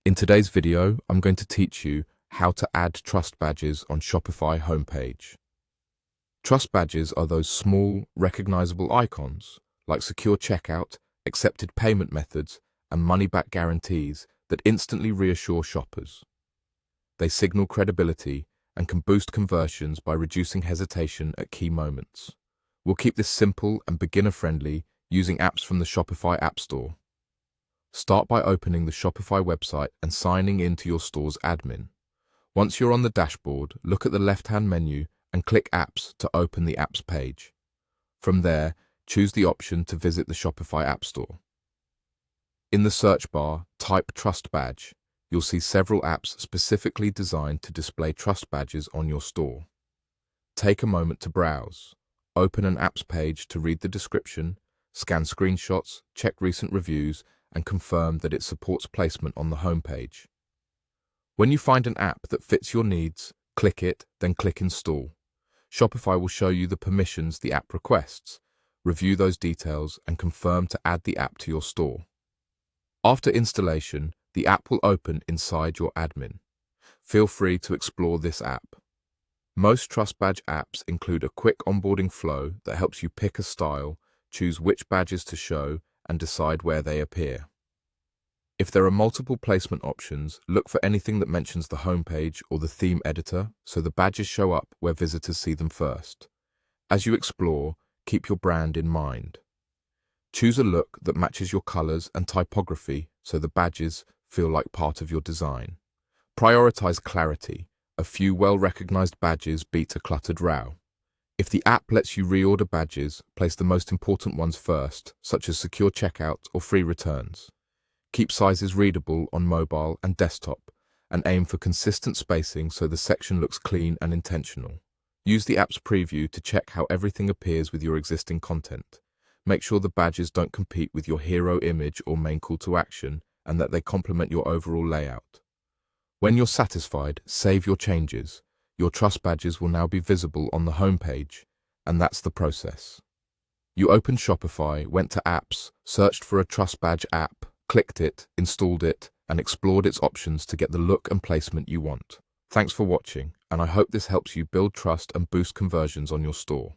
In today's video, I'm going to teach you how to add trust badges on Shopify homepage. Trust badges are those small, recognizable icons, like secure checkout, accepted payment methods, and money-back guarantees that instantly reassure shoppers. They signal credibility and can boost conversions by reducing hesitation at key moments. We'll keep this simple and beginner-friendly using apps from the Shopify App Store. Start by opening the Shopify website and signing into your store's admin. Once you're on the dashboard, look at the left-hand menu and click Apps to open the Apps page. From there, choose the option to visit the Shopify App Store. In the search bar, type Trust Badge. You'll see several apps specifically designed to display trust badges on your store. Take a moment to browse. Open an apps page to read the description, scan screenshots, check recent reviews, and confirm that it supports placement on the homepage. When you find an app that fits your needs, click it, then click Install. Shopify will show you the permissions the app requests. Review those details and confirm to add the app to your store. After installation, the app will open inside your admin. Feel free to explore this app. Most Trust Badge apps include a quick onboarding flow that helps you pick a style, choose which badges to show, and decide where they appear. If there are multiple placement options, look for anything that mentions the homepage or the theme editor so the badges show up where visitors see them first. As you explore, keep your brand in mind. Choose a look that matches your colors and typography so the badges feel like part of your design. Prioritize clarity. A few well-recognized badges beat a cluttered row. If the app lets you reorder badges, place the most important ones first, such as secure checkout or free returns. Keep sizes readable on mobile and desktop, and aim for consistent spacing so the section looks clean and intentional. Use the app's preview to check how everything appears with your existing content. Make sure the badges don't compete with your hero image or main call to action, and that they complement your overall layout. When you're satisfied, save your changes. Your trust badges will now be visible on the homepage, and that's the process. You opened Shopify, went to Apps, searched for a trust badge app, clicked it, installed it, and explored its options to get the look and placement you want. Thanks for watching, and I hope this helps you build trust and boost conversions on your store.